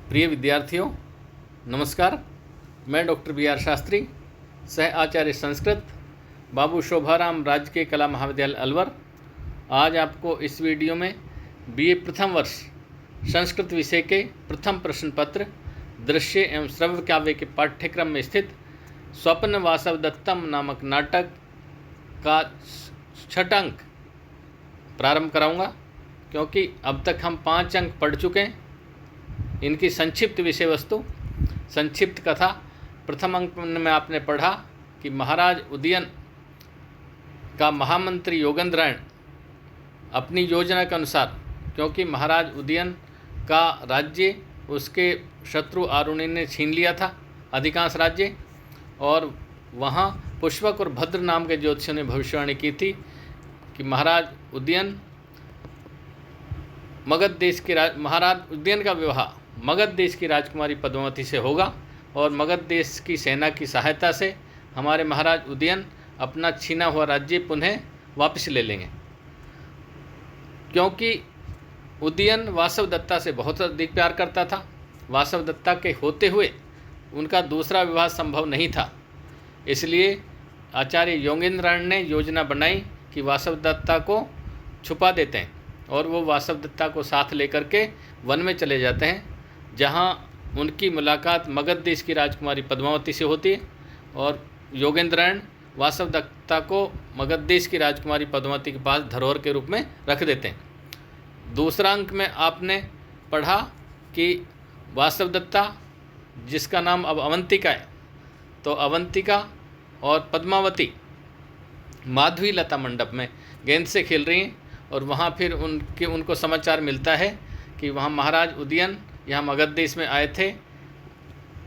प्रिय विद्यार्थियों, नमस्कार। मैं डॉक्टर बी.आर. शास्त्री, सह आचार्य संस्कृत, बाबू शोभाराम राजकीय कला महाविद्यालय अलवर। आज आपको इस वीडियो में बीए प्रथम वर्ष संस्कृत विषय के प्रथम प्रश्न पत्र दृश्य एवं श्रव्य काव्य के पाठ्यक्रम में स्थित स्वप्न वासवदत्तम नामक नाटक का छठा अंक प्रारंभ कराऊंगा, क्योंकि अब तक हम 5 अंक पढ़ चुके हैं। इनकी संक्षिप्त विषय वस्तु, संक्षिप्त कथा। प्रथम अंक में आपने पढ़ा कि महाराज उदयन का महामंत्री योगेंद्रायण अपनी योजना के अनुसार, क्योंकि महाराज उदयन का राज्य उसके शत्रु आरुणि ने छीन लिया था, अधिकांश राज्य, और वहाँ पुष्पक और भद्र नाम के ज्योतिषियों ने भविष्यवाणी की थी कि महाराज उदयन महाराज उदयन का विवाह मगध देश की राजकुमारी पद्मावती से होगा और मगध देश की सेना की सहायता से हमारे महाराज उदयन अपना छीना हुआ राज्य पुनः वापस ले लेंगे। क्योंकि उदयन वासवदत्ता से बहुत अधिक प्यार करता था, वासवदत्ता के होते हुए उनका दूसरा विवाह संभव नहीं था। इसलिए आचार्य योगेंद्रायण ने योजना बनाई कि वासवदत्ता को छुपा देते हैं और वो वासवदत्ता को साथ लेकर के वन में चले जाते हैं, जहाँ उनकी मुलाकात मगध देश की राजकुमारी पद्मावती से होती है और योगेंद्रायण वासवदत्ता को मगध देश की राजकुमारी पद्मावती के पास धरोहर के रूप में रख देते हैं। दूसरा अंक में आपने पढ़ा कि वासवदत्ता, जिसका नाम अब अवंतिका है, तो अवंतिका और पद्मावती माधवी लता मंडप में गेंद से खेल रही हैं और वहाँ फिर उनको समाचार मिलता है कि वहाँ महाराज उदयन यहाँ मगध देश में आए थे,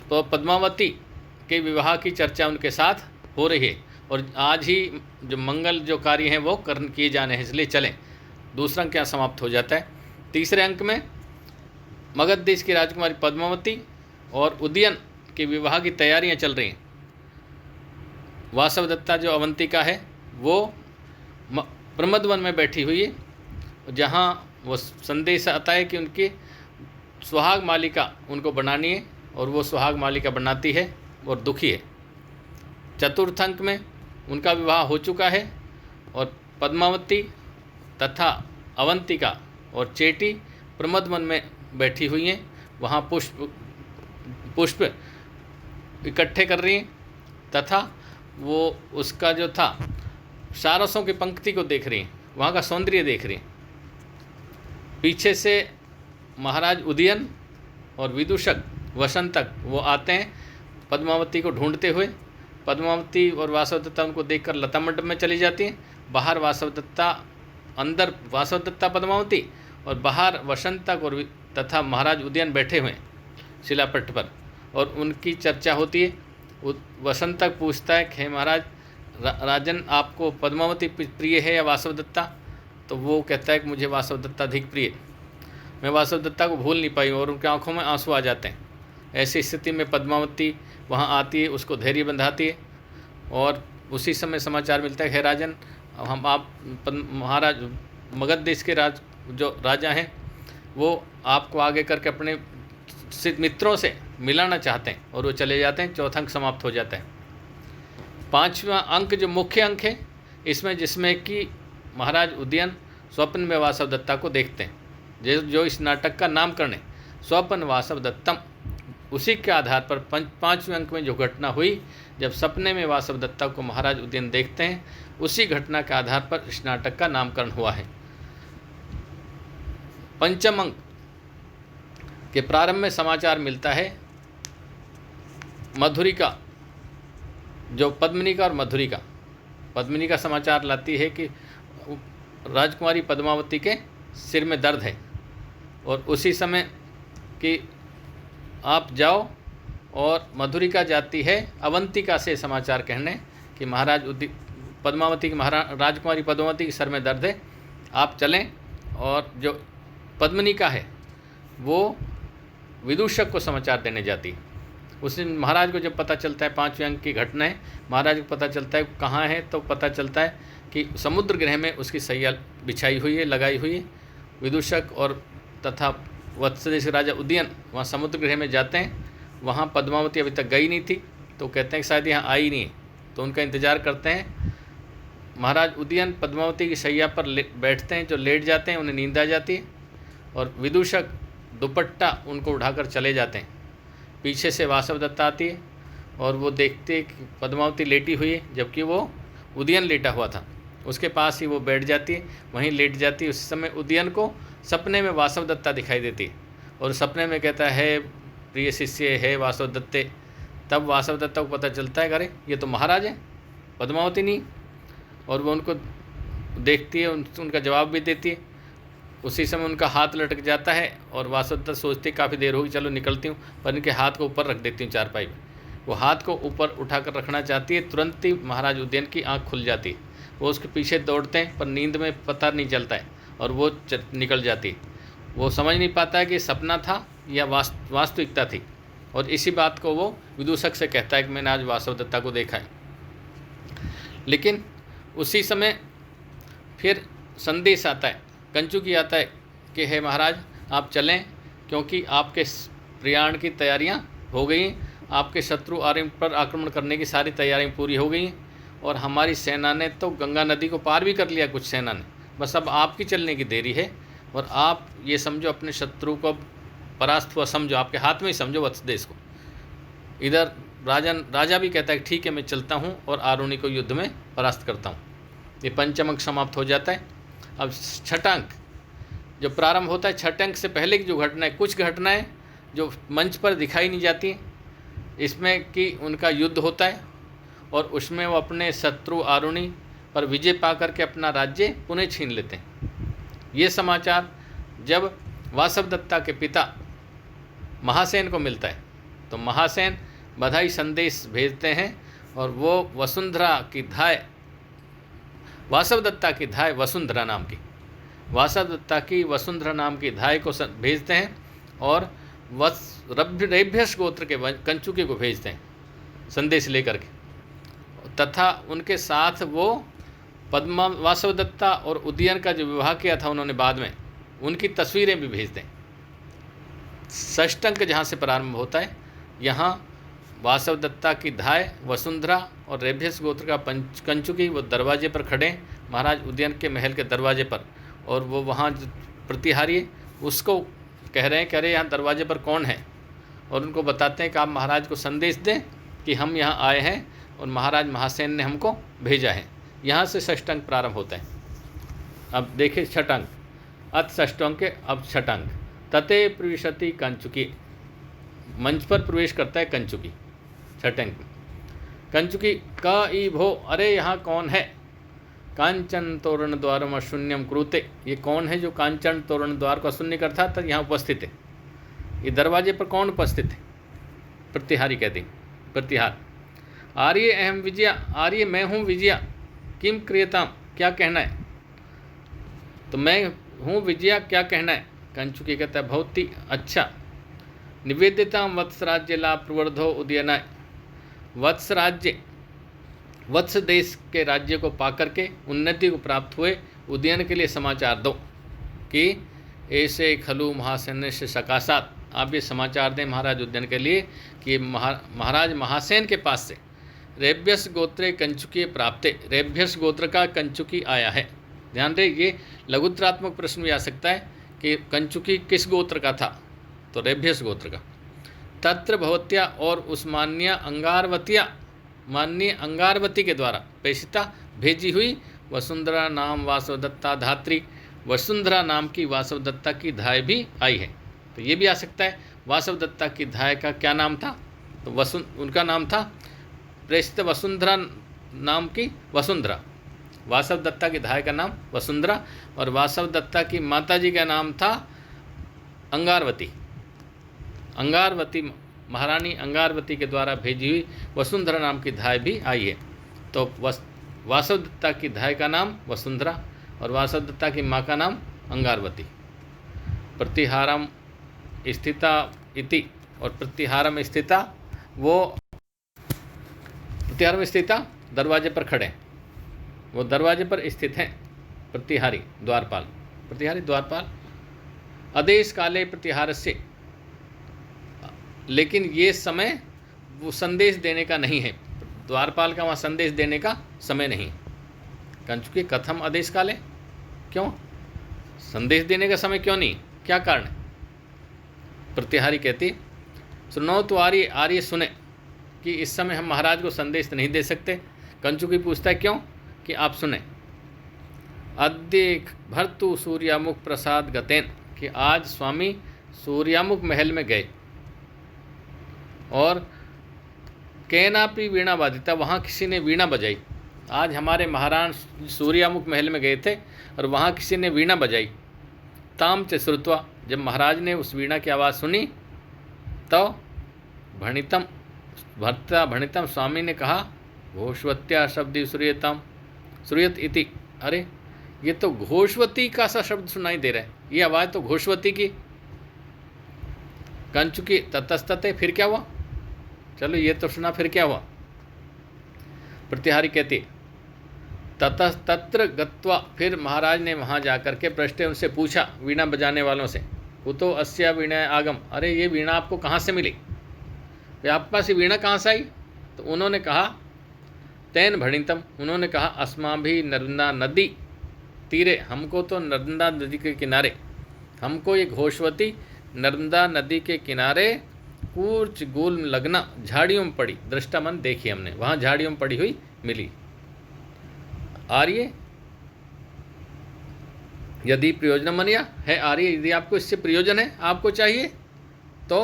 तो पद्मावती के विवाह की चर्चा उनके साथ हो रही है और आज ही जो मंगल जो कार्य हैं वो किए जाने हैं, इसलिए चलें। दूसरा अंक यहाँ समाप्त हो जाता है। तीसरे अंक में मगध देश की राजकुमारी पद्मावती और उदयन के विवाह की तैयारियाँ चल रही हैं। वासवदत्ता जो अवंतिका है वो प्रमदवन में बैठी हुई है, जहाँ वो संदेश आता है कि उनकी सुहाग मालिका उनको बनानी है और वो सुहाग मालिका बनाती है और दुखी है। चतुर्थ अंक में उनका विवाह हो चुका है और पद्मावती तथा अवंतिका और चेटी प्रमदवन में बैठी हुई हैं, वहाँ पुष्प इकट्ठे कर रही हैं तथा वो उसका जो था सारसों की पंक्ति को देख रही हैं, वहाँ का सौंदर्य देख रही हैं। पीछे से महाराज उदयन और विदूषक वसंतक वो आते हैं पद्मावती को ढूंढते हुए। पद्मावती और वासवदत्ता उनको देखकर लता मंडप में चली जाती हैं। बाहर वासवदत्ता, अंदर वासवदत्ता पद्मावती और बाहर वसंतक और तथा महाराज उदयन बैठे हुए हैं शिलापट्ट पर और उनकी चर्चा होती है। वसंतक पूछता है कि महाराज राजन, आपको पद्मावती प्रिय है या वासवदत्ता? तो वो कहता है कि मुझे वासवदत्ता अधिक प्रिय, मैं वासवदत्ता को भूल नहीं पाई, और उनकी आंखों में आंसू आ जाते हैं। ऐसी स्थिति में पद्मावती वहाँ आती है, उसको धैर्य बंधाती है और उसी समय समाचार मिलता है, हे राजन, आप महाराज मगध देश के जो राजा हैं वो आपको आगे करके अपने मित्रों से मिलाना चाहते हैं और वो चले जाते हैं। चौथा अंक समाप्त हो जाता है। पांचवा अंक जो मुख्य अंक है इसमें, जिसमें कि महाराज उदयन स्वप्न में वासवदत्ता को देखते हैं, जो इस नाटक का नामकरण है स्वप्न वासवदत्तम, उसी के आधार पर पांचवें अंक में जो घटना हुई, जब सपने में वासवदत्ता को महाराज उदयन देखते हैं, उसी घटना के आधार पर इस नाटक का नामकरण हुआ है। पंचम अंक के प्रारंभ में समाचार मिलता है मधुरिका, जो पद्मिनी और मधुरिका, पद्मिनी का समाचार लाती है कि राजकुमारी पद्मावती के सिर में दर्द है और उसी समय कि आप जाओ, और मधुरिका जाती है अवंतिका से समाचार कहने कि महाराज पद्मावती की राजकुमारी पद्मावती के सर में दर्द है, आप चलें। और जो पद्मिनिका है वो विदूषक को समाचार देने जाती है। उस दिन महाराज को जब पता चलता है, 5वें अंक की घटना है, महाराज को पता चलता है कहाँ है, तो पता चलता है कि समुद्र गृह में उसकी सैया बिछाई हुई है, लगाई हुई है। विदूषक और तथा वत्सदेश के राजा उदयन वहाँ समुद्र गृह में जाते हैं। वहाँ पद्मावती अभी तक गई नहीं थी, तो कहते हैं कि शायद यहाँ आई नहीं है, तो उनका इंतज़ार करते हैं। महाराज उदयन पद्मावती की शैया पर बैठते हैं, जो लेट जाते हैं, उन्हें नींद आ जाती है और विदूषक दुपट्टा उनको उठाकर चले जाते हैं। पीछे से वासवदत्ता आती है और वो देखते कि पद्मावती लेटी हुई है, जबकि वो उदयन लेटा हुआ था। उसके पास ही वो बैठ जाती है, वहीं लेट जाती है। उस समय उदयन को सपने में वासवदत्ता दिखाई देती है और सपने में कहता है, प्रिय शिष्य है वासवदत्ते। तब वासवदत्ता को पता चलता है, अरे ये तो महाराज है, पद्मावती नहीं। और वो उनको देखती है, उनका जवाब भी देती है। उसी समय उनका हाथ लटक जाता है और वासवदत्ता सोचती काफ़ी देर होगी, चलो निकलती हूँ, पर इनके हाथ को ऊपर रख देती हूँ चारपाई में। वो हाथ को ऊपर उठाकर रखना चाहती है, तुरंत ही महाराज उदयन की आंख खुल जाती है। वो उसके पीछे दौड़ते हैं, पर नींद में पता नहीं चलता है और वो निकल जाती है। वो समझ नहीं पाता है कि सपना था या वास्तविकता थी, और इसी बात को वो विदूषक से कहता है कि मैंने आज वासवदत्ता को देखा है। लेकिन उसी समय फिर संदेश आता है, कंचुकी आता है कि हे महाराज आप चलें, क्योंकि आपके प्रयाण की तैयारियां हो गई, आपके शत्रु पर आक्रमण करने की सारी तैयारियां पूरी हो गई और हमारी सेना ने तो गंगा नदी को पार भी कर लिया, कुछ सेना ने, बस अब आपकी चलने की देरी है। और आप ये समझो अपने शत्रु को परास्त हुआ समझो, आपके हाथ में ही समझो वत्सदेश को। इधर राजा भी कहता है ठीक है मैं चलता हूँ और आरुणि को युद्ध में परास्त करता हूँ। ये पंचम समाप्त हो जाता है। अब छठा अंक जो प्रारंभ होता है, छठे अंक से पहले की जो घटनाएं, कुछ घटनाएं जो मंच पर दिखाई नहीं जाती, इसमें कि उनका युद्ध होता है और उसमें वो अपने शत्रु आरुणि पर विजय पा करके अपना राज्य पुनः छीन लेते हैं। ये समाचार जब वासवदत्ता के पिता महासेन को मिलता है, तो महासेन बधाई संदेश भेजते हैं और वो वसुंधरा की धाय, वासवदत्ता की धाय वसुंधरा नाम की, वासवदत्ता की वसुंधरा नाम की धाय को भेजते हैं और रेभ्यस गोत्र के कंचुके को भेजते हैं संदेश लेकर के, तथा उनके साथ वो वासवदत्ता और उदयन का जो विवाह किया था उन्होंने बाद में, उनकी तस्वीरें भी भेजते हैं। षष्टंक जहाँ से प्रारंभ होता है, यहाँ वासवदत्ता की धाय वसुंधरा और रेभ्यस गोत्र का कंचुकी वो दरवाजे पर खड़े, महाराज उदयन के महल के दरवाजे पर, और वो वहाँ प्रतिहारी उसको कह रहे हैं कि अरे यहाँ दरवाजे पर कौन है, और उनको बताते हैं कि आप महाराज को संदेश दें कि हम यहाँ आए हैं और महाराज महासेन ने हमको भेजा है। यहाँ से षष्टांक प्रारंभ होता है। अब देखिए छठांक, अत षष्टांक के अब छठांक, तते प्रविशति कंचुकी, मंच पर प्रवेश करता है कंचुकी। छठंक कंचुकी का ई भो, अरे यहाँ कौन है, कांचन तोरण द्वारम अशून्यम क्रूते, ये कौन है जो कांचन तोरण द्वार को अशून्य करता था, यहाँ उपस्थित है, ये दरवाजे पर कौन उपस्थित है। प्रतिहारी कहते हैं, प्रतिहार, आर्य अहम विजया, आर्य मैं हूँ विजया, किम क्रियताम, क्या कहना है, तो मैं हूँ विजया, क्या कहना है। कंचुकी कहता है बहुत ही अच्छा, निवेदिताम वत्सराज्य लाभ प्रवर्धो उदयनाय, वत्स राज्य, वत्स देश के राज्य को पाकर के उन्नति को प्राप्त हुए उदयन के लिए समाचार दो कि ऐसे खलु महासेन से सकाशात, आप ये समाचार दें महाराज उदयन के लिए कि महाराज महासेन के पास से रेभ्यस गोत्रे कंचुकी प्राप्ते, रेभ्यस गोत्र का कंचुकी आया है। ध्यान रहे, ये लघुत्रात्मक प्रश्न भी आ सकता है कि कंचुकी किस गोत्र का था, तो रेभ्यस गोत्र का। तत्र भवत्या, और उस मान्य अंगारवतिया, माननीय अंगारवती के द्वारा प्रेषिता भेजी हुई वसुंधरा नाम वासवदत्ता धात्री, वसुंधरा नाम की वासवदत्ता की धाय भी आई है। तो ये भी आ सकता है वासवदत्ता की धाय का क्या नाम था, तो उनका नाम था प्रेषित वसुंधरा नाम की वसुंधरा, वासवदत्ता की धाय का नाम वसुंधरा, और वासवदत्ता की माताजी का नाम था अंगारवती। अंगारवती, महारानी अंगारवती के द्वारा भेजी हुई वसुंधरा नाम की धाय भी आई है। तो वासवदत्ता की धाय का नाम वसुंधरा और वासवदत्ता की माँ का नाम अंगारवती। प्रतिहारम स्थिता इति, और प्रतिहारम स्थिता, वो प्रतिहारम स्थिता दरवाजे पर खड़े, वो दरवाजे पर स्थित हैं। प्रतिहारी द्वारपाल, प्रतिहारी द्वारपाल, आदेश काले प्रतिहार से, लेकिन ये समय वो संदेश देने का नहीं है, द्वारपाल का वहाँ संदेश देने का समय नहीं। कंचुकी कथम आदेश काले, क्यों संदेश देने का समय क्यों नहीं, क्या कारण है? प्रतिहारी कहती सुनो तो आर्य सुने कि इस समय हम महाराज को संदेश नहीं दे सकते। कंचुकी पूछता है क्यों, कि आप सुने। अद्य भर्तु सूर्यामुख प्रसाद गतेन, कि आज स्वामी सूर्यामुख महल में गए और केनापि वीणा बाधिता, वहाँ किसी ने वीणा बजाई। आज हमारे महाराज सूर्यामुख महल में गए थे और वहाँ किसी ने वीणा बजाई। ताम च श्रुत्वा, जब महाराज ने उस वीणा की आवाज़ सुनी तो भणितम भर्ता भणितम, स्वामी ने कहा घोषवत्या शब्द श्रूयताम श्रूयत इति, अरे ये तो घोषवती का सा शब्द सुनाई दे रहा है, ये आवाज़ तो घोषवती की। कंचुकी ततस्तते, फिर क्या हुआ, चलो ये तो सुना, फिर क्या हुआ? प्रतिहारी कहती तत्र गत्वा, फिर महाराज ने वहाँ जाकर के पृष्ठे उनसे पूछा वीणा बजाने वालों से, कुतो अस्या वीणा आगम, अरे ये वीणा आपको कहाँ से मिली, आपके पास ये वीणा कहाँ से आई? तो उन्होंने कहा तैन भणितम, उन्होंने कहा अस्माभि नर्मदा नदी तीरे, हमको तो नर्मदा नदी के किनारे, हमको ये घोषवती नर्मदा नदी के किनारे कूर्च गुल्म लगना झाड़ियों में पड़ी, दृष्टामन देखी हमने, वहाँ झाड़ियों में पड़ी हुई मिली। आर्य यदि प्रयोजन मनिया है, आर्य यदि आपको इससे प्रयोजन है, आपको चाहिए तो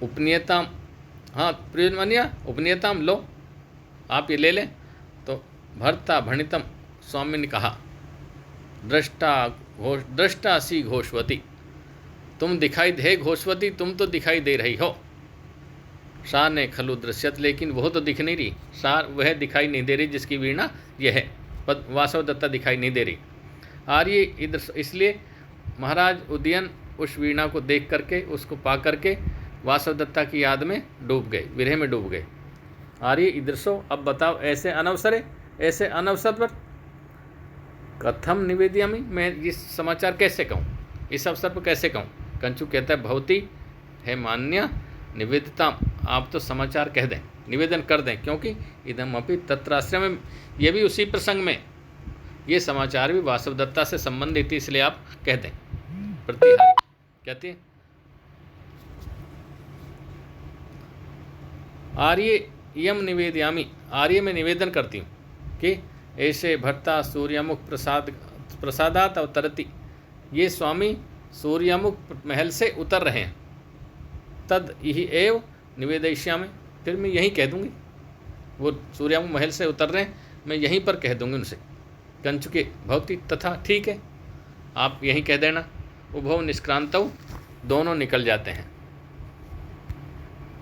उपनियताम, हाँ प्रयोजन मनिया उपनियताम लो, आप ये ले लें। तो भर्ता भणितम, स्वामी ने कहा दृष्टा सी घोषवती, तुम दिखाई दे घोषवती, तुम तो दिखाई दे रही हो। सा ने खलु दृश्यत, लेकिन वह तो दिख नहीं रही, सा वह दिखाई नहीं दे रही जिसकी वीणा यह है, पद वासव दत्ता दिखाई नहीं दे रही। आर्य इधर, इसलिए महाराज उदयन उस वीणा को देख करके, उसको पा करके वासव दत्ता की याद में डूब गए, विरह में डूब गए। आर्य इदृशो, अब बताओ ऐसे अनवसरे, ऐसे अनवसर पर कथम निवेदयामि, मैं इस समाचार कैसे कहूँ, इस अवसर पर कैसे कहूँ? कंचु कहता है भवती है मान्य निवेदिता, आप तो समाचार कह दें, निवेदन कर दें, क्योंकि इदम अपि तत्राश्रम में, ये भी उसी प्रसंग में, ये समाचार भी वासव दत्ता से संबंधित, इसलिए आप कह दें। प्रतिहारी कहते हैं आर्य यम निवेदयामी, आर्य में निवेदन करती हूँ कि ऐसे भर्ता सूर्यमुख प्रसादात अवतरती, ये स्वामी सूर्यमुख महल से उतर रहे हैं। तद यही एव निवेदयिष्यामि, फिर मैं यहीं कह दूंगी, वो सूर्यमुख महल से उतर रहे हैं, मैं यहीं पर कह दूंगी उनसे। कंचुके भवती तथा, ठीक है आप यहीं कह देना। उभव निष्क्रांतौ, दोनों निकल जाते हैं।